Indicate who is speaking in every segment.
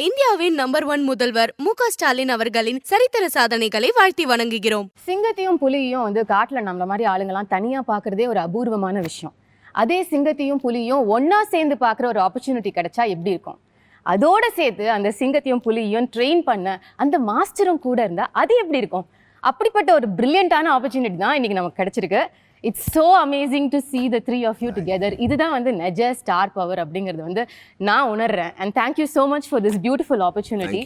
Speaker 1: இந்தியாவின் நம்பர் 1 முதல்வர் மு.க. ஸ்டாலின் அவர்களின் சரித்திர சாதனைகளை வாழ்த்தி வணங்குகிறோம்.
Speaker 2: சிங்கத்தையும் புலியையும் வந்து காட்டுல நம்மள மாதிரி ஆளுங்கெல்லாம் தனியா பாக்குறதே ஒரு அபூர்வமான விஷயம். அதே சிங்கத்தையும் புலியும் ஒன்னா சேர்ந்து பாக்குற ஒரு ஆப்பர்ச்சுனிட்டி கிடைச்சா எப்படி இருக்கும்? அதோட சேர்த்து அந்த சிங்கத்தையும் புலியையும் ட்ரெயின் பண்ண அந்த மாஸ்டரும் கூட இருந்தா அது எப்படி இருக்கும்? அப்படிப்பட்ட ஒரு பிரில்லியண்டான ஆப்பர்ச்சுனிட்டி தான் இன்னைக்கு நமக்கு கிடைச்சிருக்கு. It's so amazing to see the three of you together. இதுதான் வந்து நெஜ ஸ்டார் பவர் அப்படிங்கிறது வந்து நான் உணர்றேன். And thank you so much for this beautiful opportunity.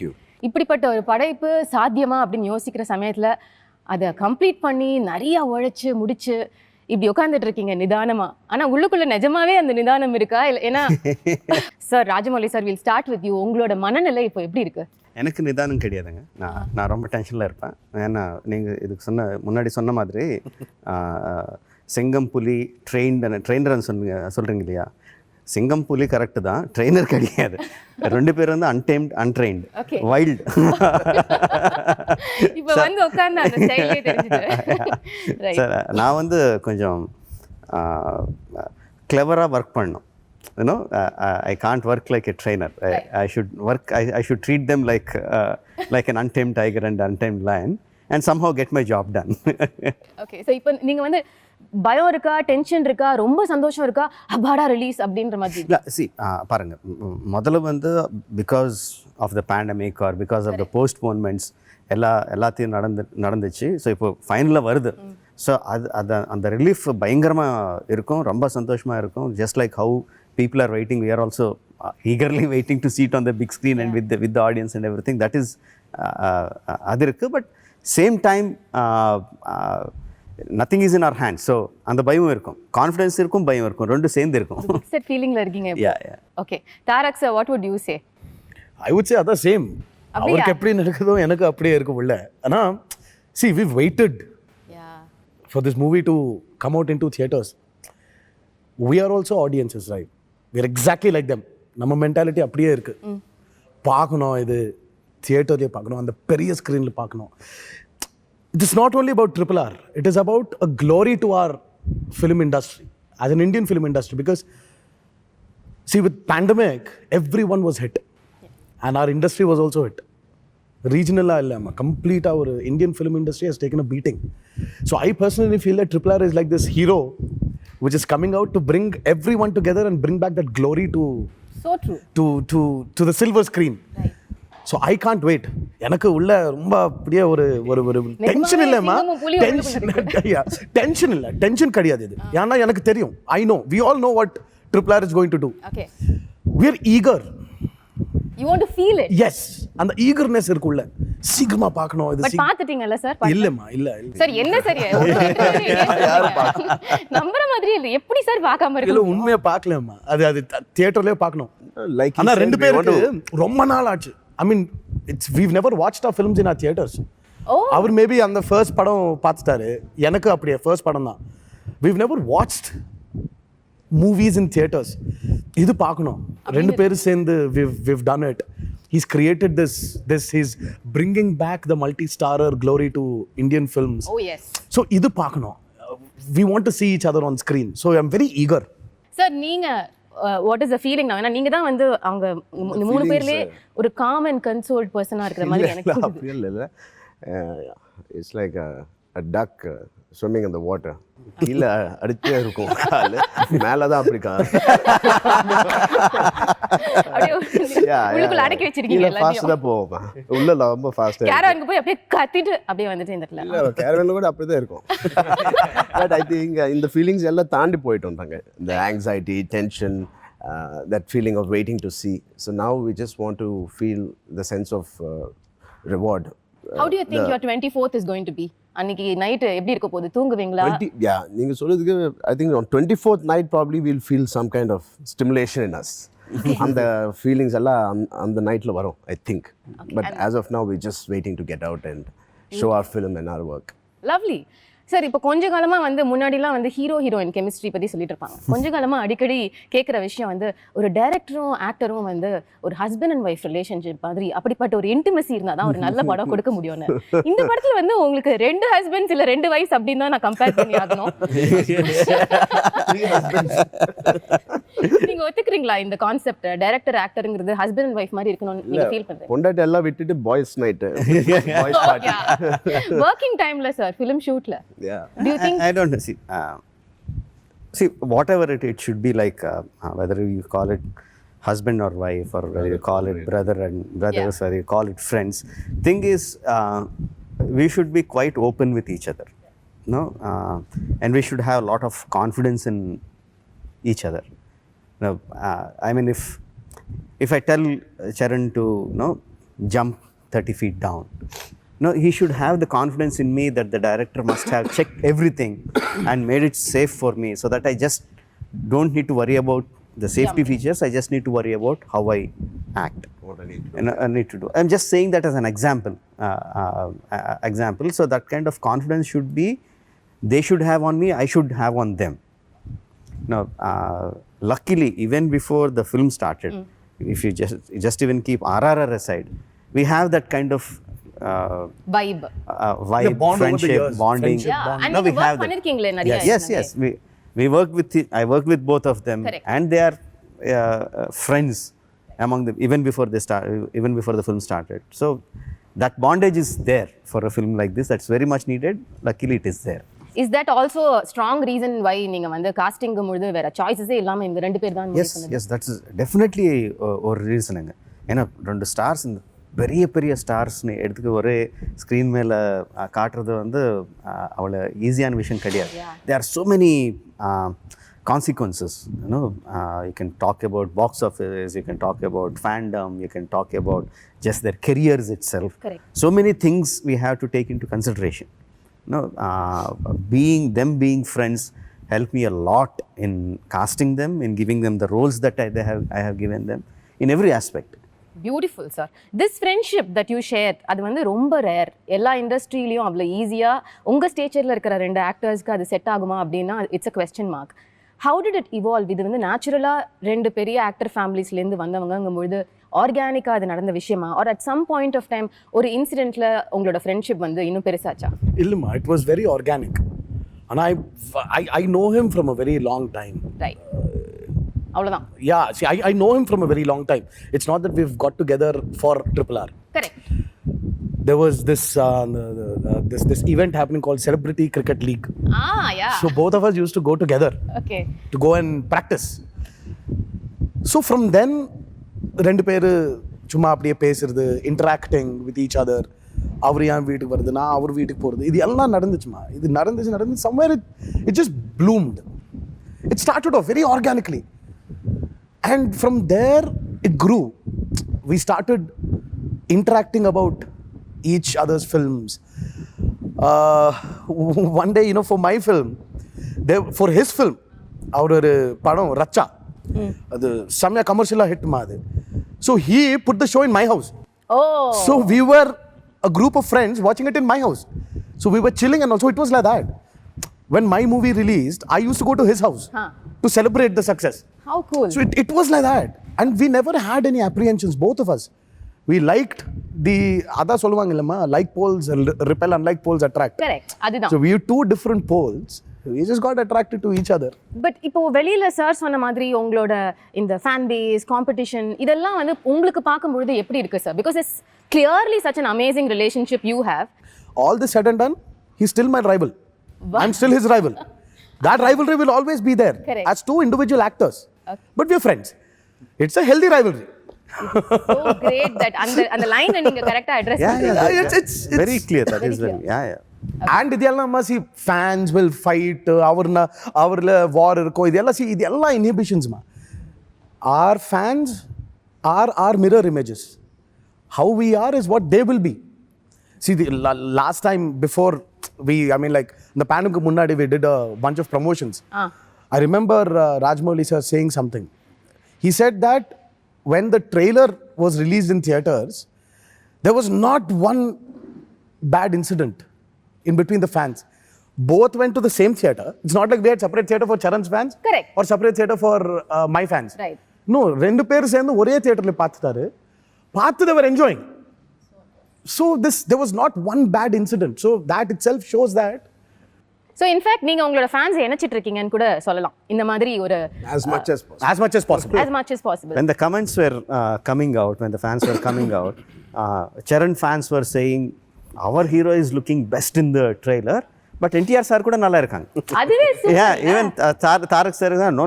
Speaker 2: இப்படிப்பட்ட ஒரு படைப்பு சாத்தியமா அப்படின்னு யோசிக்கிற சமயத்தில் அதை கம்ப்ளீட் பண்ணி நிறையா உழைச்சி முடிச்சு இப்படி உட்காந்துட்டு இருக்கீங்க நிதானமா. ஆனால் உள்ளுக்குள்ள நிஜமாவே அந்த நிதானம் இருக்கா? இல்லை ஏன்னா sir Rajamouli sir, will start with you. உங்களோட மனநிலை இப்போ எப்படி இருக்கு?
Speaker 3: எனக்கு நிதானம் கிடையாதுங்க. நான் ரொம்ப டென்ஷனில் இருப்பேன். ஏன்னா நீங்கள் இதுக்கு முன்னாடி சொன்ன மாதிரி சிங்கம் புலி ட்ரெயினர்னு சொல்கிறீங்க இல்லையா? சிங்கம் புலி கரெக்டு தான், ட்ரெயினர் கிடையாது. 2 பேர் வந்து அன்ட்ரெயின்டு வைல்டு. சார் நான் வந்து கொஞ்சம் கிளவராக ஒர்க் பண்ணணும். I can't work like a trainer. I should treat them like an untamed tiger and untamed lion and somehow get my job done.
Speaker 2: Okay, so இப்போ நீங்க வந்து பயம் இருக்கா, டென்ஷன் இருக்கா, ரொம்ப சந்தோஷம் இருக்கா, அபாடா ரிலீஸ் அப்படின்ற மாதிரி?
Speaker 3: பாருங்க, முதல்ல வந்து because of the pandemic or because of the postponements எல்லாத்தையும் நடந்துச்சு. ஸோ இப்போ ஃபைனலாக வருது. ஸோ அந்த ரிலீஃப் பயங்கரமாக இருக்கும், ரொம்ப சந்தோஷமாக இருக்கும். Just like how people are waiting, we are also eagerly waiting to see it on the big screen and with the audience and everything. That is adirukku, but same time nothing is in our hands. So and the bayam irukum, confidence irukum, bayam irukum, rendu சேர்ந்து இருக்கும்.
Speaker 2: Mixed feeling la irkeenga.
Speaker 3: Yeah.
Speaker 2: Okay, Tarak sir, what would you say?
Speaker 4: I would say other same. அவருக்கு எப்படி நடக்குதோ எனக்கு அப்படியே இருக்கும் உள்ள. ஆனா see, we've waited for this movie to come out into theaters. We are also audiences, right? We are exactly like them. நம்ம mentality அப்படியே இருக்கு. பார்க்கணும், இது தியேட்டர்லேயே பார்க்கணும், அந்த பெரிய ஸ்க்ரீனில் பார்க்கணும். It is not only about RRR. It is about a glory to our film industry, as an Indian film industry. Because see, with pandemic, everyone was hit. And our industry was also hit. Regional illama, complete our Indian film industry has taken a beating. So I personally feel that RRR is like this hero which is coming out to bring everyone together and bring back that glory to the silver screen. Right. So I can't wait. எனக்கு உள்ள ரொம்ப அப்படியே ஒரு tension இல்லைம்மா, tension கிடையாது இது. ஏன்னா எனக்கு தெரியும், I know, we all know what RRR is going to do. Okay. We are eager.
Speaker 2: You want to feel it?
Speaker 4: Yes. அந்த eagerness இருக்குள்ள சீக்கிரமா பார்க்கணும். இது
Speaker 2: பட் பாத்துட்டீங்கல்ல சார்?
Speaker 4: இல்லம்மா, இல்ல
Speaker 2: சார் என்ன சார் நம்பற மாதிரி இல்ல, எப்படி சார் பார்க்காம இருக்கு?
Speaker 4: இல்ல உண்மையா பார்க்கலம்மா, அது தியேட்டர்லயே பார்க்கணும். ஆனா 2 பேருக்கு ரொம்ப நாள் ஆச்சு. I mean, we've never watched our films in our theaters. அவர் மேபி அந்த ஃபர்ஸ்ட் படம் பார்த்துட்டாரு, எனக்கு அப்படியே ஃபர்ஸ்ட் படம் தான். We've never watched movies in theaters. இது பார்க்கணும். 2 பேரும் சேர்ந்து we've done it. He's created this he's bringing back the multi-starrer glory to Indian films.
Speaker 2: Oh yes.
Speaker 4: So idu paakano, we want to see each other on screen. So I'm very eager.
Speaker 2: Sir, neenga what is the feeling now? நீங்க தான் வந்து அவங்க 3 பேர்லயே ஒரு calm and consoled person ஆ இருக்கிற மாதிரி எனக்கு
Speaker 5: இல்ல. It's like a duck swimming in the water. கீழ அடிச்சே இருக்கும், கால் மேல தான் அப்படி கால்.
Speaker 2: உள்ளுக்குள்ள அடக்கி வச்சிருக்கீங்க எல்லாத்தையும்.
Speaker 5: ஃபாஸ்டா தான் போவோம், உள்ள ரொம்ப ஃபாஸ்டா.
Speaker 2: கேரவனுக்கு போய் அப்படியே கத்திட்டு அப்படியே வந்துட்டே இந்த இடத்துல.
Speaker 5: இல்ல கேரவன்ல கூட அப்படியே தான் இருக்கும். பட் ஐ திங்க் இந்த ஃபீலிங்ஸ் எல்லாம் தாண்டி போயிட்டோம் நாங்க. இந்த anxiety, tension, that feeling of waiting to see. So now we just want to feel the sense of reward.
Speaker 2: How do you think your 24th is going to be? அன்னைக்கு night எப்படி இருக்க போகுது? தூங்குவீங்களா?
Speaker 5: நீங்க சொல்றதுக்கு I think on 24th night probably we'll feel some kind of stimulation in us. அந்த feelings எல்லாம் அந்த நைட்ல வரும், I think. But as of now we're just waiting to get out and show our film and our work.
Speaker 2: Lovely. Sir இப்போ கொஞ்ச காலமா வந்து முன்னாடிலாம் வந்து ஹீரோ ஹீரோயின் கெமிஸ்ட்ரி பத்தி சொல்லிட்டு இருப்பாங்க. கொஞ்ச காலமா அடிக்கடி கேட்குற விஷயம் வந்து ஒரு டைரக்டரும் ஆக்டரும் வந்து ஒரு ஹஸ்பண்ட் அண்ட் ஒய்ஃப் ரிலேஷன்ஷிப் மாதிரி அப்படிப்பட்ட ஒரு இன்டிமசி இருந்தால் தான் ஒரு நல்ல படம் கொடுக்க முடியும்னு. இந்த படத்துல வந்து உங்களுக்கு 2 ஹஸ்பண்ட்ஸ் இல்ல 2 வைஃப்ஸ் அப்படின்னு தான் நான் கம்பேர் பண்ணி ஆகணும். நீங்க ஒத்துக்கிறீங்களா இந்த கான்செப்ட் டைரக்டர் ஆக்டர்ங்கிறது ஹஸ்பண்ட் அண்ட் ஒய்ஃப் மாதிரி இருக்கணும்னு நீங்க ஃபீல் பண்றீங்க?
Speaker 5: பொண்டாட்டி எல்லாம் விட்டுட்டு boys night boys party.
Speaker 2: Working டைம்ல சார் ஃபிலிம் ஷூட்ல
Speaker 5: Yeah.
Speaker 2: do you think
Speaker 3: I don't know. See, whatever it should be like, whether you call it husband or wife, or whether you call it brother and brothers, or you call it friends. Thing is, we should be quite open with each other, no, and we should have a lot of confidence in each other. Now, I mean, if I tell Charan to jump 30 feet down. No, he should have the confidence in me that the director must have checked everything and made it safe for me, so that I just don't need to worry about the safety features. I just need to worry about how I act.
Speaker 5: What I need to do.
Speaker 3: And I need to do. I'm just saying that as an example. Example. So that kind of confidence should be, they should have on me, I should have on them. Now, luckily, even before the film started, if you just even keep RRR aside, we have that kind of
Speaker 2: vibe,
Speaker 4: bond
Speaker 3: friendship,
Speaker 4: over the years.
Speaker 3: bonding.
Speaker 4: Friendship bond.
Speaker 2: and
Speaker 3: No, we
Speaker 2: நீங்க
Speaker 3: have
Speaker 2: work
Speaker 3: that.
Speaker 2: பண்ணிருக்கீங்களே நிறைய.
Speaker 3: Yes. We worked with I worked with both of them.
Speaker 2: Correct.
Speaker 3: And they are friends among them even before the film started. So that bondage is there for a film like this. That's very much needed. Luckily, it is there.
Speaker 2: Is that also a strong reason why நீங்க வந்து costing பொழுது வேற சாய்ஸஸே இல்லாம இந்த 2 பேர் தான் முடிவு பண்ணது?
Speaker 3: Yes, that's definitely ஒரு ரீசனுங்க. ஏன்னா 2 ஸ்டார்ஸ், இந்த பெரிய பெரிய ஸ்டார்ஸ்னு எடுத்துக்க ஒரே ஸ்க்ரீன் மேலே காட்டுறது வந்து அவ்வளோ ஈஸியான விஷயம் கிடையாது. There are so many consequences, you can talk about box office, you can talk about fandom, you can talk about just their careers itself.
Speaker 2: Correct.
Speaker 3: So many things we have to take into consideration. Being friends helped me a lot in casting them, in giving them the roles that I have given them in every aspect.
Speaker 2: Beautiful sir. This friendship that you share அது வந்து ரொம்ப rare. எல்லா இண்டஸ்ட்ரியிலையும் அவ்வளோ ஈஸியாக உங்கள் ஸ்டேச்சரில் இருக்கிற 2 ஆக்டர்ஸ்க்கு அது set ஆகுமா அப்படின்னா it's a question mark. How did it evolve? இது வந்து நேச்சுரலாக 2 பெரிய ஆக்டர் ஃபேமிலிஸ்லேருந்து வந்தவங்கங்கும்பொழுது ஆர்கானிக்காக அது நடந்த விஷயமா, or at some point of time ஒரு இன்சிடென்ட்டில் உங்களோட ஃப்ரெண்ட்ஷிப் வந்து இன்னும் பெருசாச்சா?
Speaker 4: இல்லைம்மா, இட் வாஸ் வெரி ஆர்கானிக். ஆனால் I know him from a very long time.
Speaker 2: Right, அவ்வளோதான்.
Speaker 4: Yeah, see, I know him from a very long time. It's not that we've got together for RRR.
Speaker 2: Correct.
Speaker 4: There was this event happening called Celebrity Cricket League.
Speaker 2: Yeah.
Speaker 4: So both of us used to go together.
Speaker 2: Okay.
Speaker 4: To go and practice. So from then, 2 பேர் சும்மா அப்படியே பேசுறது, interacting with each other. அவர் என் வீட்டுக்கு வருது, நான் அவர் வீட்டுக்கு போகிறது, இது எல்லாம் நடந்துச்சுமா. இது நடந்துச்சு somewhere it just bloomed. It started off very organically. And from there, it grew. We started interacting about each other's films. One day, for my film, for his film, our padam Racha, the samya commercial hit maadu. So he put the show in my house.
Speaker 2: Oh.
Speaker 4: So we were a group of friends watching it in my house. So we were chilling, and also it was like that. When my movie released, I used to go to his house to celebrate the success.
Speaker 2: How cool.
Speaker 4: So it was like that. And we never had any apprehensions, both of us. We liked the adha solluvaanga like poles repel, unlike poles attract.
Speaker 2: Correct. அதுதான்.
Speaker 4: So we were 2 different poles. We just got attracted to each other.
Speaker 2: But இப்போ வெளியில sir சொன்ன மாதிரி உங்களோட இந்த fan base competition இதெல்லாம் வந்து உங்களுக்கு பார்க்கும்பொழுது எப்படி இருக்கு sir? Because it's clearly such an amazing relationship you have.
Speaker 4: All this said and done, he's still my rival. I'm still his rival. That rivalry will always be there.
Speaker 2: Correct.
Speaker 4: As 2 individual actors.
Speaker 2: Okay.
Speaker 4: But we're friends. It's a healthy rivalry.
Speaker 2: So great that அந்த லைனை நீங்க கரெக்ட்டா address பண்றீங்க.
Speaker 4: It's
Speaker 3: very clear. That is very, yeah.
Speaker 4: And idella see fans will fight, avarla war irukko, idella see idella inhibitions ma. Our fans are our mirror images. How we are is what they will be. See, the last time before like in the pandemic munnadi we did a bunch of promotions. I remember Rajamouli sir saying something. He said that when the trailer was released in theaters, there was not one bad incident in between the fans. both went to the same theater. It's not like we had separate theater for Charan's fans.
Speaker 2: Correct.
Speaker 4: Or separate theater for my fans.
Speaker 2: Right.
Speaker 4: No, ரெண்டு பேரும் சேர்ந்து ஒரே தியேட்டர்ல பார்த்துட்டாரு. பார்த்து they were enjoying. So there was not one bad incident. So that itself shows that.
Speaker 2: So in fact நீங்க உங்களோட fans நினைச்சிட்டு இருக்கீங்கன்னு கூட சொல்லலாம். இந்த மாதிரி ஒரு
Speaker 5: as much as possible.
Speaker 4: As much as possible.
Speaker 2: As much as possible.
Speaker 3: When the comments were coming out, when the fans were coming out, Charan fans were saying our hero is looking best in the trailer, but NTR sir கூட நல்லா இருக்காங்க.
Speaker 2: அதுவே
Speaker 3: Yeah, even Tarak sir no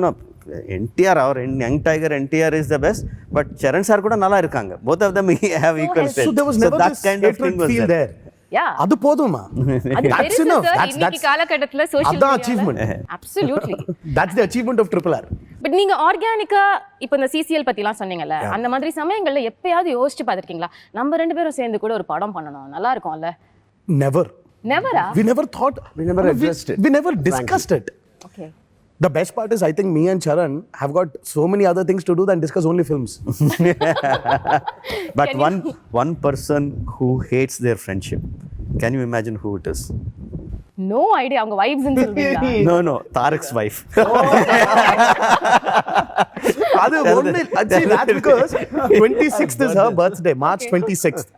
Speaker 3: NTR our young tiger NTR is the best, but Charan sir கூட நல்லா இருக்காங்க. Both of them have equal
Speaker 4: So
Speaker 3: strength.
Speaker 4: there was never
Speaker 3: that
Speaker 4: this
Speaker 3: kind of thing was
Speaker 4: feel there.
Speaker 2: Yeah.
Speaker 4: அது போதுமா?
Speaker 2: அது
Speaker 4: That's
Speaker 2: பெருசு
Speaker 4: enough.
Speaker 2: Sir இன்னைக்கு காலகட்டத்துல social
Speaker 4: அதான் achievement.
Speaker 2: Absolutely.
Speaker 4: That's the achievement of RRR.
Speaker 2: But நீங்க ஆர்கானிக்கா இப்போ இந்த சிசிஎல் பத்திலாம் சொன்னீங்கல்ல, அந்த மாதிரி சமயங்கள்ல எப்பயாவது யோசிச்சு பார்த்திருக்கீங்களா நம்ம ரெண்டு பேரும் சேர்ந்து கூட ஒரு படம் பண்ணணும் நல்லா இருக்கும்ல?
Speaker 4: Never.
Speaker 2: Never-ஆ?
Speaker 4: We never thought.
Speaker 5: We never addressed it.
Speaker 4: We never discussed it.
Speaker 2: Okay.
Speaker 4: The best part is I think me and Charan have got so many other things to do than discuss only films.
Speaker 3: But one person who hates their friendship, can you imagine who it is?
Speaker 2: No idea. அவங்க வைப்ஸ்னு சொல்வீங்களா?
Speaker 3: No, Tarak's wife.
Speaker 4: அது ஒண்ணு actually that's because 26th is her birthday, March 26th.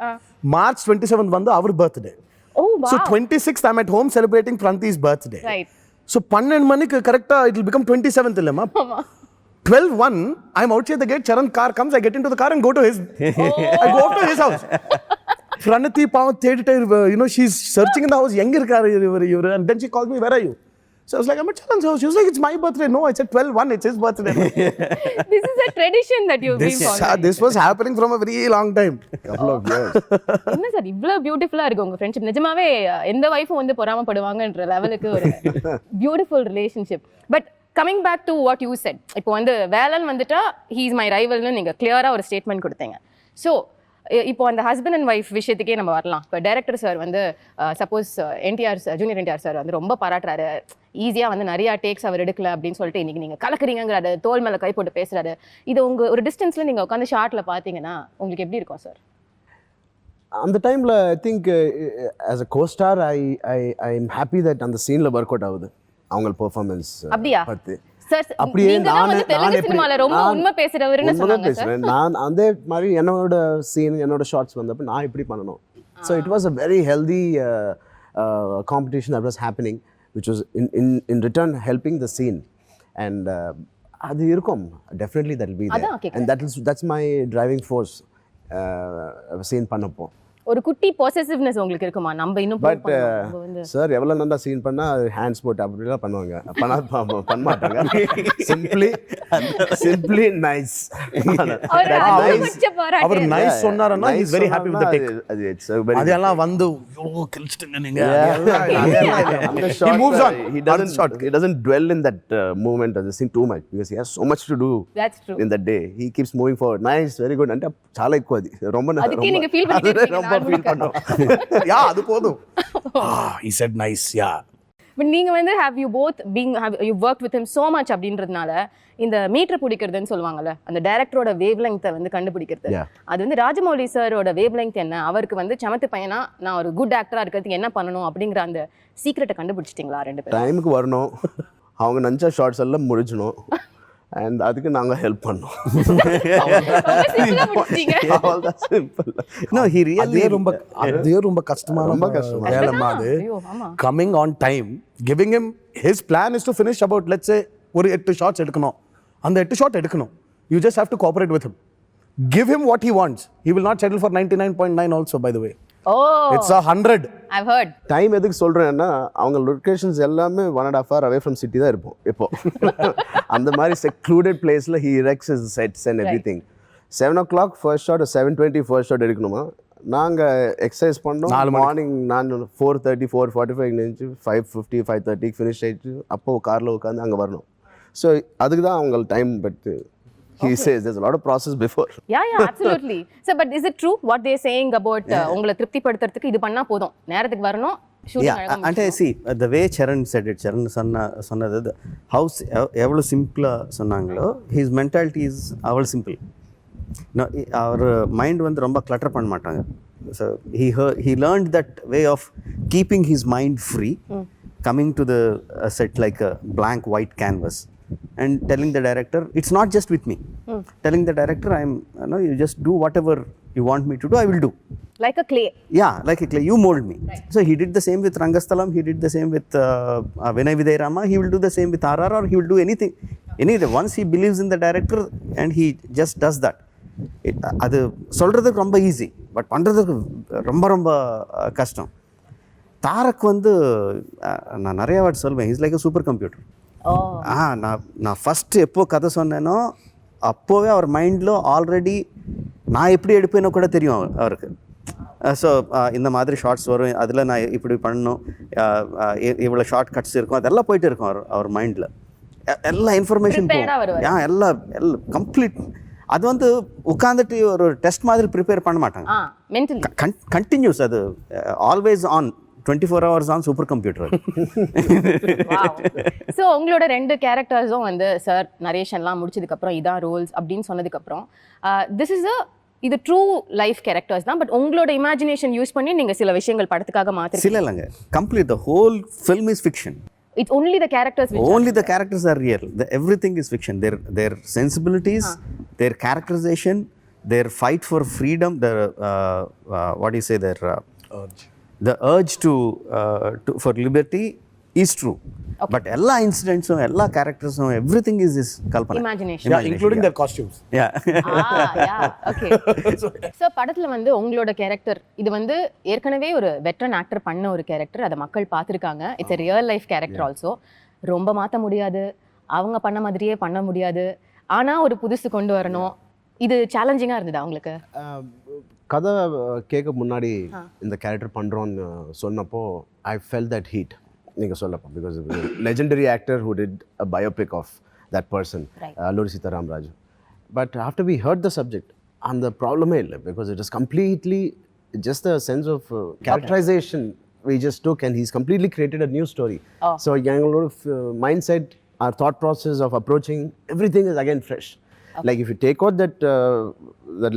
Speaker 4: March 27th வந்து அவர் birthday.
Speaker 2: Oh wow.
Speaker 4: So 26th I'm at home celebrating Pranti's birthday.
Speaker 2: Right.
Speaker 4: So 12 மணிக்கு கரெக்ட்டா it will become 27th இல்லமா?
Speaker 2: ஆமா.
Speaker 4: 12:01 I'm outside the gate, Charan car comes, I get into the car and go to his house. Pranati பாவம் தேடிட்டே she's searching in the house, எங்க இருக்காரு இவரு, and then she calls me, where are you? So I was like, I'm at Charan's house. She was like, it's my birthday. No, I said 12:01, it's his birthday.
Speaker 2: This is a tradition that you've been following.
Speaker 4: This was happening from a very long time.
Speaker 5: Couple of years.
Speaker 2: என்ன sir இவ்ளோ பியூட்டிஃபுல்லா இருக்கு உங்க friendship? நிஜமாவே எந்த வைஃபும் வந்து பொறாமப்படுவாங்கன்ற லெவலுக்கு ஒரு beautiful relationship. But coming back to what you said, இப்போ வந்து வேலன் வந்துட்டா ஹீ இஸ் மை ரைவல்னு நீங்க கிளியரா ஒரு ஸ்டேட்மெண்ட் கொடுத்தீங்க. ஸோ இப்போ அந்த ஹஸ்பண்ட் அண்ட் ஒய்ஃப் விஷயத்துக்கே நம்ம வரலாம். இப்போ டைரக்டர் சார் வந்து சப்போஸ் ஜூனியர் என்டிஆர் சார் வந்து ரொம்ப பாராட்டுறாரு, ஈஸியாக வந்து நிறையா டேக்ஸ் அவர் எடுக்கல அப்படின்னு சொல்லிட்டு இன்னைக்கு நீங்கள் கலக்குறீங்கிறாரு, தோல் மேலே கை போட்டு பேசுறாரு. இது உங்கள் ஒரு டிஸ்டன்ஸில் நீங்கள் உட்காந்து ஷார்ட்டில் பார்த்தீங்கன்னா உங்களுக்கு எப்படி இருக்கும் சார்?
Speaker 5: அந்த டைமில் I think as a co-star I am happy that அந்த சீனில் ஒர்க் அவுட் ஆகுது அவங்க பெர்ஃபார்மன்ஸ்
Speaker 2: அப்படியா
Speaker 5: பார்த்து.
Speaker 2: சார்
Speaker 5: அப்படியே
Speaker 2: நான் தெலுங்கு சினிமால ரொம்ப உண்மை பேசுறவருன்னு சொன்னாங்க சார்.
Speaker 5: நான் அதே மாதிரி என்னோட சீன் என்னோட ஷார்ட்ஸ் வந்தப்ப நான் இப்படி பண்ணணும். So it was a very healthy competition that was happening which was in return helping the scene, and அது இருக்கும் definitely that will be there, and that's my driving force scene பண்ணப்போ.
Speaker 2: ஒரு குட்டி பொசசிவ்னஸ் உங்களுக்கு இருக்குமா? நம்ம இன்னும்
Speaker 5: பட் சார் எவ்வளவு நல்லா சீன் பண்ணா ஹேண்ட்ஸ் போட்டு அப்படிலாம் பண்ணுவாங்க, பண்ண மாட்டாங்க. Simply nice.
Speaker 4: அவர் நைஸ் சொன்னாருன்னா he is very happy with the take. அதெல்லாம் வந்து யோ கிழிச்சிட்டீங்க நீங்க. He moves on.
Speaker 5: He doesn't dwell in that moment of the scene too much because he has so much to do.
Speaker 2: That's true.
Speaker 5: In that day he keeps moving forward. Nice, very good. అంటే చాలా ఎక్కువ అది ரொம்ப
Speaker 2: அதுக்கு நீங்க feel பண்ணிட்டீங்க.
Speaker 5: Feel பண்ணோம்.
Speaker 4: யா அது போதும். He said nice, yeah.
Speaker 2: But நீங்க வந்து have you worked with him so much அப்படின்றதுனால இந்த மீட்டர் பிடிக்கிறதுன்னு சொல்லுவாங்கல்ல, அந்த டைரக்டரோட வேவ் லெங்த்தை வந்து கண்டுபிடிக்கிறது, அது வந்து ராஜமௌலி சாரோட வேவ் லெங்த் என்ன, அவருக்கு வந்து சமத்து பையனா நான் ஒரு குட் ஆக்டரா இருக்கிறதுக்கு என்ன பண்ணணும் அப்படிங்கிற அந்த சீக்ரெட்டை கண்டுபிடிச்சிட்டீங்களா ரெண்டு பேரும்?
Speaker 5: டைமுக்கு வரணும், அவங்க நினச்ச ஷார்ட்ஸ் எல்லாம் முடிச்சணும், அண்ட் அதுக்கு நாங்கள் ஹெல்ப் பண்ணோம்.
Speaker 4: ரொம்ப கஷ்டமான வேலைமா அது. Coming on time, giving him his plan is to finish about let's say ஒரு 8 ஷாட்ஸ் எடுக்கணும், அந்த 8 ஷாட் எடுக்கணும். You just have to cooperate with him, give him what he wants. He will not settle for 99.9 also, by the way. It's 100.
Speaker 2: I've heard.
Speaker 5: Time எதுக்கு சொல்கிறேன்னா அவங்க locations எல்லாமே 1.5 hour away from city தான் இருப்போம் இப்போ. அந்த மாதிரி செக்லூடட் பிளேஸில் he erects his sets and everything. 7 o'clock first shot, 7:20 first shot எடுக்கணுமா, நாங்கள் எக்ஸசைஸ் பண்ணோம். மார்னிங் நான் 4:30 4:45 நினைச்சு 5:50 5:30 ஃபினிஷ் ஆகிடுச்சு. அப்போது காரில் உட்காந்து அங்கே வரணும். ஸோ அதுக்கு தான் அவங்க time. But he says there's a lot of process before.
Speaker 2: Yeah, absolutely. So but is it true what they saying about உங்களை திருப்திப்படுத்துறதுக்கு இது பண்ணா போதும், நேரத்துக்கு வரணும், ஷூட்டிங் அழகா முடியும்?
Speaker 3: And I see the way Charan said it, Charan சொன்னது house எவ்வளோ சிம்பிளாக சொன்னாங்களோ, his mentality is அவ்வளோ சிம்பிள். அவர் மைண்ட் வந்து ரொம்ப கிளட்டர் பண்ண மாட்டாங்க. So he learned that way of keeping his mind free coming to the set like a blank white canvas and telling the director, it's not just with me, telling the director, you just do whatever you want me to do, I will do.
Speaker 2: Like a clay.
Speaker 3: Yeah, like a clay, you mold me. So he did the same with Rangasthalam, he did the same with Vinay Vidai Rama, he will do the same with RRR, he will do anything. Once he believes in the director and he just does that. அது சொல்கிறதுக்கு ரொம்ப easy, but பண்ணுறதுக்கு ரொம்ப ரொம்ப கஷ்டம். தாரக் வந்து நான் நிறைய வாட்டி சொல்வேன், is like a super computer. நான் ஃபஸ்ட்டு எப்போ கதை சொன்னேனோ அப்போவே அவர் மைண்டில் ஆல்ரெடி நான் எப்படி எடுப்பேனோ கூட தெரியும் அவருக்கு. ஸோ இந்த மாதிரி ஷார்ட்ஸ் வரும், அதில் நான் இப்படி பண்ணணும், இவ்வளோ ஷார்ட் கட்ஸ் இருக்கும், அதெல்லாம் போயிட்டு இருக்கும் அவர் மைண்டில். எல்லா இன்ஃபர்மேஷன் போகும், எல்லாம் கம்ப்ளீட். அது வந்து உட்காந்துட்டு ஒரு டெஸ்ட் மாதிரி ப்ரிப்பேர் பண்ண மாட்டாங்க, கண்டினியூஸ். அது always on, 24 hours on super computer.
Speaker 2: So உங்களோட 2 கேரக்டர்ஸும் வந்து சார் நரேஷன்லாம் முடிச்சதுக்கப்புறம் இதான் ரோல்ஸ் அப்படின்னு சொன்னதுக்கப்புறம் இது ட்ரூ லைஃப் கேரக்டர்ஸ் தான், பட் உங்களோட இமேஜினேஷன் யூஸ் பண்ணி நீங்கள் சில விஷயங்கள் படத்துக்காக மாற்றி
Speaker 3: சில இல்லைங்க, complete the whole film is fiction.
Speaker 2: It's only the characters
Speaker 3: only the characters are real. Everything is fiction. Their sensibilities, their characterization, their fight for freedom, their what do you say, their urge. The urge to for liberty is true. Okay. But all incidents, all characters, everything is this kalpana.
Speaker 2: Imagination.
Speaker 4: Yeah, including their costumes.
Speaker 3: Yeah.
Speaker 2: Okay. So படத்துல வந்து உங்களோட character இது வந்து ஏற்கனவே ஒரு veteran actor பண்ண ஒரு character, அதை மக்கள் பார்த்துருக்காங்க. It's a real life character also. ரொம்ப மாற்ற முடியாது, அவங்க பண்ண மாதிரியே பண்ண முடியாது, ஆனால் ஒரு புதுசு கொண்டு வரணும். இது சேலஞ்சிங்காக இருந்ததா உங்களுக்கு?
Speaker 5: கதை கேட்க முன்னாடி இந்த கேரக்டர் பண்ணுறோன்னு சொன்னப்போ ஐ ஃபெல் தட் ஹீட் நீங்கள் சொல்லப்போ, because legendary actor who did a biopic of that person, Alluri Seetharam Raju. But after we heard the subject அந்த ப்ராப்ளமே இல்லை, because it is completely just a sense of characterization we just took, and he's completely created a new story. So young mindset, our thought process of approaching everything is again fresh. Like if you take out that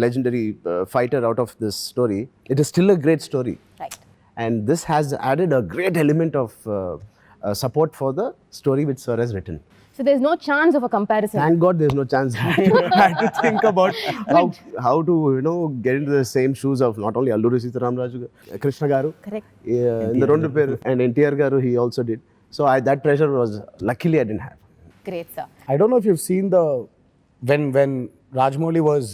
Speaker 5: legendary fighter out of this story, it is still a great story.
Speaker 2: Right.
Speaker 5: And this has added a great element of support for the story which sir has written.
Speaker 2: So there's no chance of a comparison.
Speaker 5: Thank God there's no chance. I had to think about how to get into the same shoes of not only Alluri Sitaram Raju, Krishna Garu.
Speaker 2: Correct.
Speaker 5: In the Rondu Per, and NTR Garu he also did. So that pressure was luckily I didn't have.
Speaker 2: Great, sir.
Speaker 4: I don't know if you've seen when Rajamouli was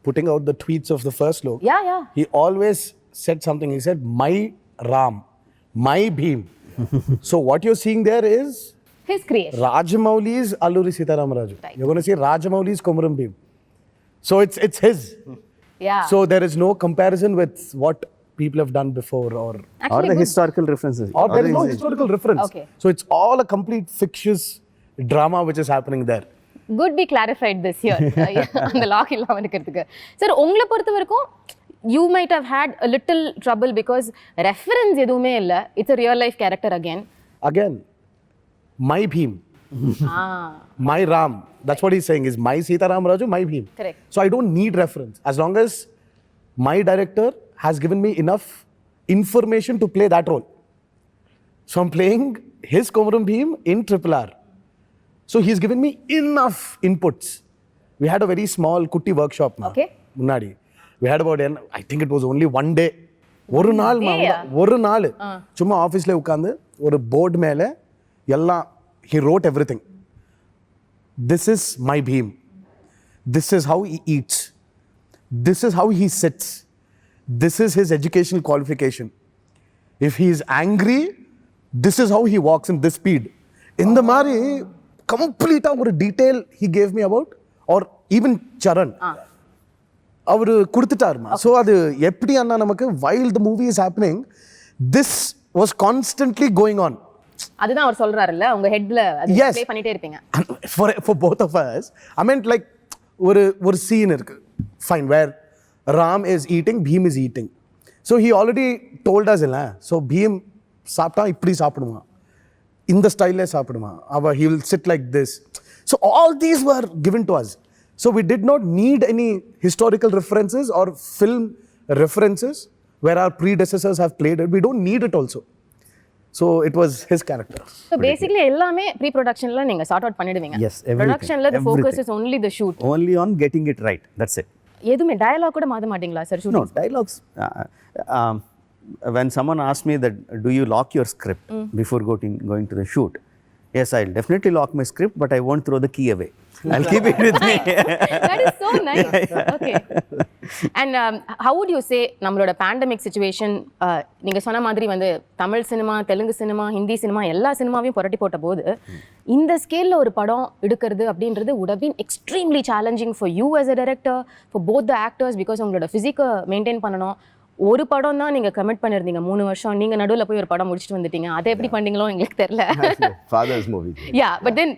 Speaker 4: putting out the tweets of the first look.
Speaker 2: Yeah.
Speaker 4: He always said something. He said, "My Ram, my Bhim." So what you're seeing there is
Speaker 2: His creation.
Speaker 4: Rajamouli's Alluri Sitaram Raju.
Speaker 2: Right.
Speaker 4: You're going to see Rajamouli's Komaram Bhim. So it's his.
Speaker 2: Yeah.
Speaker 4: So there is no comparison with what people have done before or
Speaker 3: the historical references.
Speaker 4: Or there is no historical reference.
Speaker 2: Okay.
Speaker 4: So it's all a complete fictitious drama which is happening there.
Speaker 2: Good we clarified this here. அந்த lock இல்லாம இருக்கிறதுக்கு. Sir உங்களை பொறுத்த வரைக்கும் you might have had a little trouble because reference எதுவுமே இல்லை. It's a real life character again.
Speaker 4: My Bhim. My Ram. That's what he's saying is my Sitaram Raju, my Bhim.
Speaker 2: Correct.
Speaker 4: So I don't need reference. As long as my director has given me enough information to play that role. So I'm playing his Komaram Bhim in RRR. So he's given me enough inputs. We had a very small kutti workshop.
Speaker 2: Okay.
Speaker 4: Munnadi. We had about, I think it was only one day. ஒரு நாள் சும்மா ஆஃபீஸில் உட்காந்து ஒரு board மேலே எல்லாம் he wrote everything. This is my Bhim. This is how he eats. This is how he sits. This is his educational qualification. If he is angry, this is how he walks in this speed. இந்த மாதிரி கம்ப்ளீட்டாக ஒரு detail he gave me about, or even Charan. அவர் கொடுத்துட்டாருமா. So அது எப்படி அண்ணா நமக்கு while the movie is happening, this was constantly going on.
Speaker 2: அதுதான் அவர் சொல்றாருல்ல, உங்க ஹெட்ல அது ப்ளே பண்ணிட்டே இருப்பீங்க.
Speaker 4: For both of us, I meant like ஒரு scene இருக்கு, fine, where Ram is eating, Bhim is eating. So he already told us இல்ல, so Bhim சாப்பிட்டா இப்படி சாப்பிடுமா, இந்த ஸ்டைல்ல சாப்பிடுமா, he will sit like this. So all these were given to us. So we did not need any historical references or film references where our predecessors have played it. We don't need it also. So it was his character.
Speaker 2: So basically எல்லாமே pre ப்ரொடக்ஷன்ல நீங்க sort out பண்ணிடுவீங்க.
Speaker 3: Yes, everything,
Speaker 2: ப்ரொடக்ஷன்ல the focus
Speaker 3: everything.
Speaker 2: is only the shoot.
Speaker 3: Only on getting it right, that's it.
Speaker 2: எதுமே dialogue கூட மாத்த மாட்டீங்களா sir
Speaker 3: No,
Speaker 2: shooting?
Speaker 3: dialogues. When someone asks me that, do you lock your script before going to the shoot? Yes, I'll definitely lock my script, but I won't throw the key away. I'll keep it with me.
Speaker 2: That is so nice. Okay. And how would you say நம்மளோட pandemic situation நீங்க சொன்ன மாதிரி வந்து Tamil cinema, Telugu cinema, Hindi cinema எல்லா சினிமாவையும் புரட்டி போட்ட போது இந்த ஸ்கேல்ல ஒரு படம் எடுக்கிறது அப்படின்றது would have been extremely challenging for you as a director, for both the actors, because உங்களோட ஃபிசிக்கை மெயின்டைன் பண்ணணும். ஒரு படம் தான் நீங்க கமிட் பண்ணிருந்தீங்க 3 வருஷம், நீங்க நடுவுல போய் ஒரு படம் முடிச்சிட்டு வந்துட்டீங்க. அதை எப்படி பண்ணீங்களோ எங்களுக்கு தெரியல.
Speaker 5: Father's movie.
Speaker 2: Yeah, but then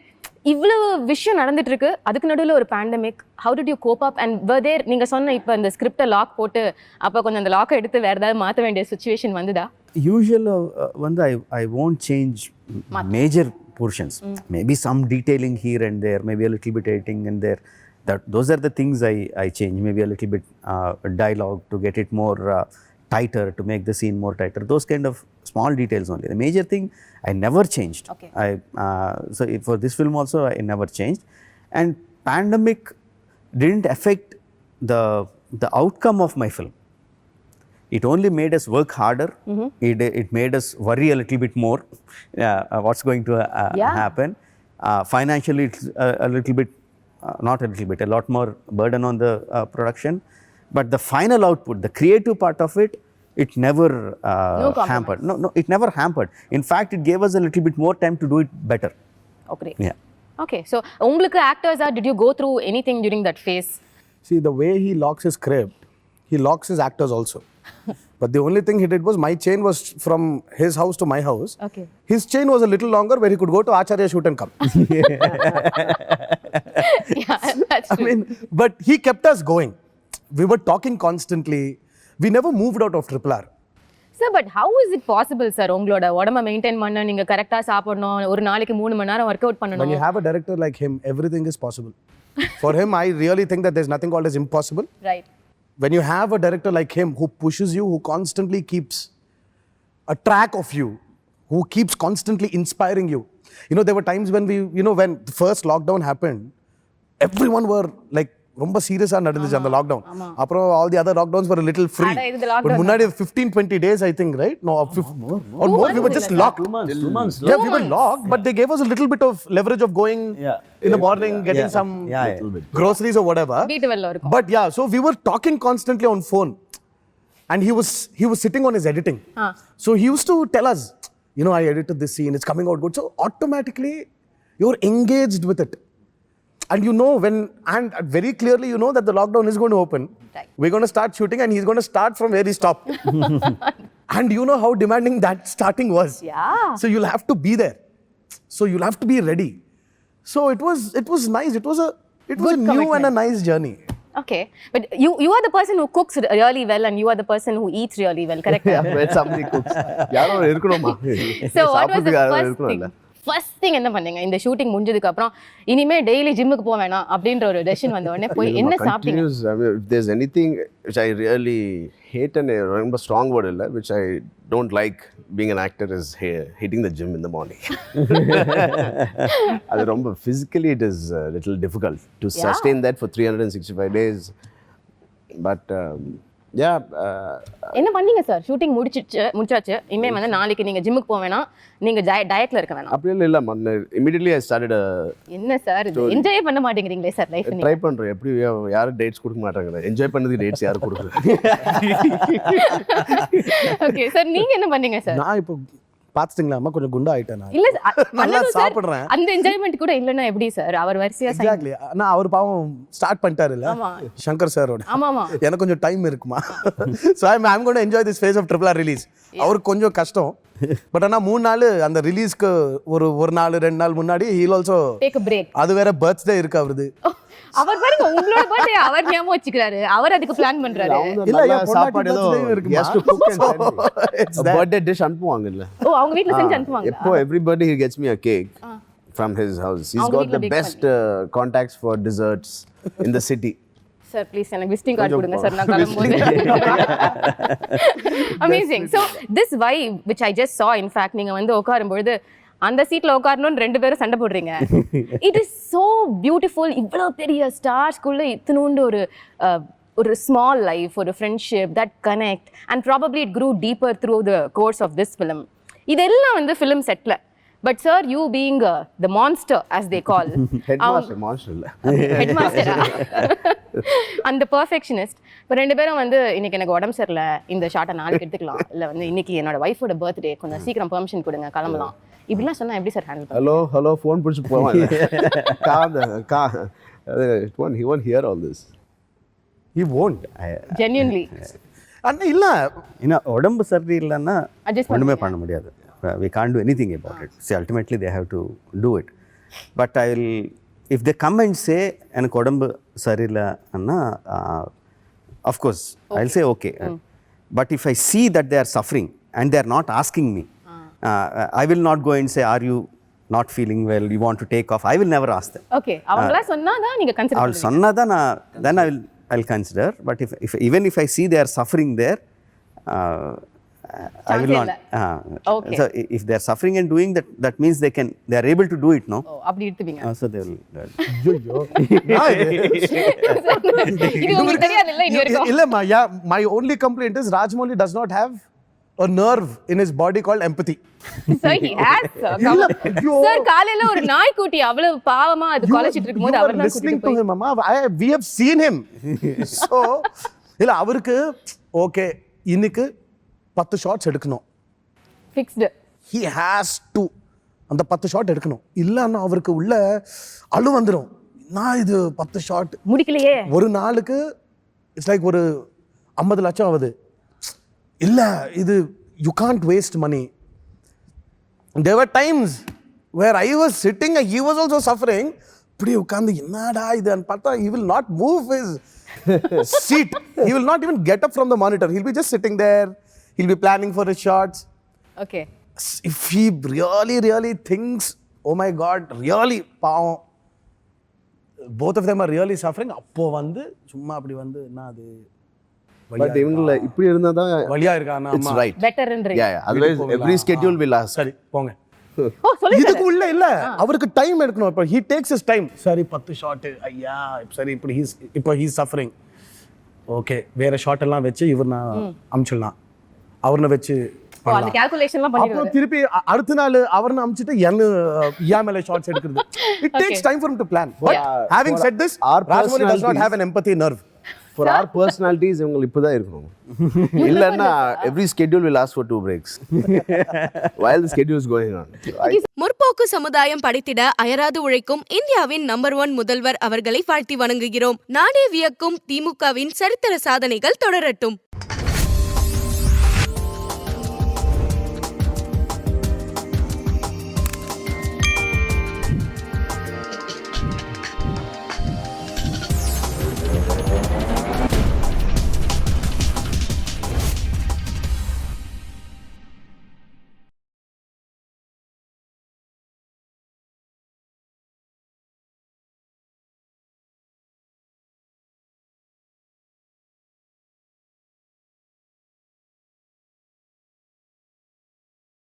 Speaker 2: இவ்வளவு விஷயம் நடந்துட்டு இருக்கு, அதுக்கு நடுவுல ஒரு pandemic. How did you cope up and were there நீங்க சொன்ன இப்போ இந்த ஸ்கிரிப்டை லாக் போட்டு அப்போ கொஞ்சம் அந்த லாக்கை எடுத்து வேற ஏதாவது மாற்ற வேண்டிய சுச்சுவேஷன் வந்துதா?
Speaker 3: Usually வந்து I won't change major portions. Maybe some detailing here and there, maybe a little bit editing and there. Those are the things I change. Maybe a little bit dialogue to get it more tighter, to make the scene more tighter. Those kind of small details only. The major thing I never changed.
Speaker 2: Okay.
Speaker 3: So for this film also I never changed. And pandemic didn't affect the outcome of my film. It only made us work harder. It made us worry a little bit more what's going to happen. Financially it's a little bit, not a little bit, a lot more burden on the production. But the final output, the creative part of it, it never hampered. No, it never hampered. In fact, it gave us a little bit more time to do it better.
Speaker 2: Okay.
Speaker 3: Yeah.
Speaker 2: Okay, so உங்களுக்கு actors did you go through anything during that phase?
Speaker 4: See, the way he locks his script, he locks his actors also. But the only thing he did was, my chain was from his house to my house.
Speaker 2: Okay.
Speaker 4: His chain was a little longer, where he could go to Acharya shoot and come.
Speaker 2: Yeah, that's true.
Speaker 4: I mean, but he kept us going. We were talking constantly. We never moved out of RRR.
Speaker 2: Sir, but how is it possible, sir? உங்களோட உடம்ப maintain பண்ண, நீங்க கரெக்டா சாப்பிடணும், ஒரு நாளைக்கு 3 மணி நேரம் work out
Speaker 4: When you
Speaker 2: பண்ணணும்.
Speaker 4: have a director like him, everything is possible. For him, I really think that there's nothing called as impossible.
Speaker 2: Right.
Speaker 4: When you have a director like him who pushes you, who constantly keeps a track of you, who keeps constantly inspiring you. You know, there were times when when the first lockdown happened, everyone were like, ரொம்ப சீரியஸா நடந்துச்சு அந்த lockdown. அப்புறம் all the other lockdowns were a little free. But முன்னாடி 15-20 days I think, right? No, or more, we were just locked.
Speaker 3: 2 months.
Speaker 4: Yeah, we were locked, but they gave us a little bit of leverage of going in the morning, getting some groceries or whatever.
Speaker 2: வீட்டு வெல்ல இருக்கும்.
Speaker 4: But yeah, so we were talking constantly on phone, and he was sitting on his editing. So he used to tell us, I edited this scene, it's coming out good. So automatically you're engaged with it. And and very clearly that the lockdown is going to open.
Speaker 2: Right.
Speaker 4: We're going to start shooting and he's going to start from where he stopped. And you know how demanding that starting was.
Speaker 2: Yeah.
Speaker 4: So you'll have to be there. So you'll have to be ready. So it was nice. It was a new
Speaker 2: commitment.
Speaker 4: and a nice journey.
Speaker 2: Okay, but you are the person who cooks really well and you are the person who eats really well, correct?
Speaker 5: Yeah, when somebody cooks. யாரோ இருக்கணுமா?
Speaker 2: So what was the first thing என்ன பண்ணீங்க இந்த shooting முடிஞ்சதுக்கு அப்புறம்? இனிமே daily ஜிம்முக்கு போக வேணாம் அப்படின்ற ஒரு டெசிஷன் வந்த உடனே போய் என்ன சாப்பிட்டீங்க?
Speaker 5: If there's anything which I really hate, and ரொம்ப strong word இல்ல, which I don't like being an actor, is hitting the gym in the morning. அது ரொம்ப physically it is a little difficult to sustain that for 365 days. But
Speaker 2: என்ன பண்ணீங்க sir? Shooting முடிச்சாச்சு, இனிமே வந்து நாளைக்கு நீங்க ஜிம்முக்கு போக வேணாம், நீங்க டயட்ல இருக்க வேணாம்.
Speaker 5: அப்படி இல்ல immediately I started
Speaker 2: என்ன சார் இது என்ஜாய் பண்ண மாட்டேங்கிறீங்களே சார் லைஃப்?
Speaker 5: ட்ரை பண்றேன். எப்படி யாரும் டேட்ஸ் கொடுக்க மாட்டாங்க, என்ஜாய் பண்ணதுக்கு டேட்ஸ் யாரும் கொடுக்கல.
Speaker 2: ஓகே சார், நீங்க என்ன பண்ணீங்க சார்?
Speaker 4: நான் இப்போ பாத்துட்டீங்களா கொஞ்சம் குண்டா ஆயிட்டேன் நான்.
Speaker 2: இல்ல
Speaker 4: நல்லா சாப்பிடுறேன்.
Speaker 2: அந்த என்ஜாய்மெண்ட் கூட இல்லனா எப்படி சார்? அவர் வரிசையா
Speaker 4: எக்ஸாக்ட்லி. நான் அவர் பாவம் ஸ்டார்ட் பண்ணிட்டாரு இல்ல சங்கர் சாரோட.
Speaker 2: ஆமாமா.
Speaker 4: எனக்கு கொஞ்சம் டைம் இருக்குமா. So I'm going to enjoy this phase of RRR release. அவருக்கு கொஞ்சம் கஷ்டம். பட் ஆனா 3 நாள் அந்த ரிலீஸ்க்கு ஒரு நாள் 2 நாள் முன்னாடி he will also
Speaker 2: take a break.
Speaker 4: அது வேற பர்த்டே இருக்கு அவருது.
Speaker 2: அவர் பாருங்க உங்களோட பர்த்டே அவர் ஞாபகம் வச்சுக்கிறாரு, அவர் அதுக்கு பிளான் பண்றாரு.
Speaker 5: இல்ல சாப்பாடு ஏதோ has to cook and send me. Birthday dish அனுப்புவாங்க இல்ல?
Speaker 2: ஓ, அவங்க வீட்ல செஞ்சு அனுப்புவாங்க.
Speaker 5: எப்போ everybody he gets me a cake from his house. He's got the best contacts for desserts in the city.
Speaker 2: Sir please எனக்கு விசிட்டிங் கார்டு கொடுங்க sir நான் கிளம்பும்போது. Amazing. So this vibe which I just saw in fact நீங்கள் வந்து உட்காரும்பொழுது அந்த சீட்ல உட்காரணும்னு 2 பேரும் சண்டை போடுறீங்க. It is so beautiful. இவ்வளோ பெரிய ஸ்டார்ஸ்குள்ள இத்தினூண்டு ஒரு ஸ்மால் லைஃப், ஒரு friendship that connect and probably it grew deeper through the course of this film. இதெல்லாம் வந்து ஃபிலிம் செட்டில். But sir you being the monster as they call,
Speaker 5: monster இல்ல
Speaker 2: ஹெட்மாஸ்டரா, அந்த பர்ஃபெக்ஷனிஸ்ட். இப்போ 2 பேரும் வந்து இன்னைக்கு எனக்கு உடம்பு சரியில்லை, இந்த ஷார்ட்டை நாளைக்கு எடுத்துக்கலாம், இல்லை வந்து இன்னைக்கு என்னோட ஒய்ஃபோட பர்த்டே, கொஞ்சம் சீக்கிரம் பெர்மிஷன் கொடுங்க கிளம்பலாம், இப்படிலாம் சொன்னா எப்படி சார் ஹேண்டில் பண்ணுங்க?
Speaker 5: ஹலோ ஃபோன் பிடிச்சி போவாங்க. He won't hear all this.
Speaker 4: He won't.
Speaker 2: Genuinely.
Speaker 4: அண்ணா இல்லை
Speaker 3: ஏன்னா உடம்பு சரி இல்லைன்னா
Speaker 2: Adjust
Speaker 3: ஒன்றுமே பண்ண முடியாது. We can't do anything about it. See, ultimately they have to do it. But if they come and say எனக்கு உடம்பு சரியில்லைன்னா of course I'll say okay. But if I see that they are suffering and they are not asking me, I will not go and say, are you not feeling well, you want to take off? I will never ask them.
Speaker 2: Okay, அவங்களா சொன்னாதான் நீங்க consider
Speaker 3: அவள் சொன்னாதான் then I'll consider. But even if I see they are suffering there, I will not.
Speaker 2: Okay.
Speaker 3: So if they are suffering and doing that, that means they are able to do it, no?
Speaker 2: அப்படி எடுத்துப்பீங்க.
Speaker 3: So they will.
Speaker 2: இது உங்களுக்கு தெரியாது இல்ல இது வரைக்கும்?
Speaker 4: இல்லம்மா, my only complaint is Rajamouli does not have a nerve in his body called empathy.
Speaker 2: Sir, he has, sir. Sir, காலையில ஒரு நாய்க்குட்டி அவ்வளவு பாவமா அது கொலைச்சிட்டு இருக்கும்போது அவர் தான்
Speaker 4: listening to him, mama. We have seen him. So இல்ல அவருக்கு ஓகே இன்னைக்கு 10 ஷாட்ஸ் எடுக்கணும்.
Speaker 2: ஃபிக்ஸ்டு.
Speaker 4: He has to அந்த 10 ஷாட் எடுக்கணும். இல்லன்னா அவருக்கு உள்ள அழு வந்துரும். நான் இது 10 ஷாட்
Speaker 2: முடிக்கலையே.
Speaker 4: ஒரு நாளுக்கு இட்ஸ் லைக் ஒரு 50 லட்சம் ஆகுது. இல்ல இது you can't waste money. There were times where I was sitting and he was also suffering. இப்படி உட்கார்ந்து என்னடா இதுன்னு பார்த்தா he will not move his seat. He will not even get up from the monitor. He'll be just sitting there. He'll be planning for his shots.
Speaker 2: Okay.
Speaker 4: If he really thinks, oh my God, really பாவம், both of them are really suffering, அப்போ வந்து சும்மா அப்படி வந்து என்ன அது
Speaker 5: But இவங்கள இப்படி இருந்தா தான்
Speaker 4: வலியா இருக்கானா?
Speaker 5: it's right.
Speaker 2: பெட்டர்ன்றீங்க.
Speaker 5: Yeah, otherwise every schedule will ask.
Speaker 4: சரி போங்க.
Speaker 2: ஓ சொல்லுங்க.
Speaker 4: இதுக்கு உள்ள இல்ல அவருக்கு டைம் எடுக்கணும். இப்போ he takes his time. சரி 10 ஷாட் ஐயா சரி இப்போ he suffering. ஓகே வேற ஷாட் எல்லாம் வச்சு இவர் நான் அம்ச்சிடலாம், அவர்ன வச்சு
Speaker 2: அந்த கால்குலேஷன்லாம் பண்ணிடுவாரு.
Speaker 4: அப்புறம் திருப்பி அடுத்த நாள் அவர்ன அம்ச்சிட்டு யா மேல ஷாட்ஸ் எடுக்கிறது. It takes time for him to plan. But having said this, Rajamouli does not have an empathy nerve.
Speaker 5: For our personalities இவங்க இப்பதான் இருக்கணும். இல்லன்னா every schedule will ask for 2 breaks while the schedule is going on.
Speaker 1: முற்போக்கு சமுதாயம் படைத்திட அயராது உழைக்கும் இந்தியாவின் number 1 முதல்வர் அவர்களை வாழ்த்தி வணங்குகிறோம். நாடே வியக்கும் திமுகவின் சரித்திர சாதனைகள் தொடரட்டும்.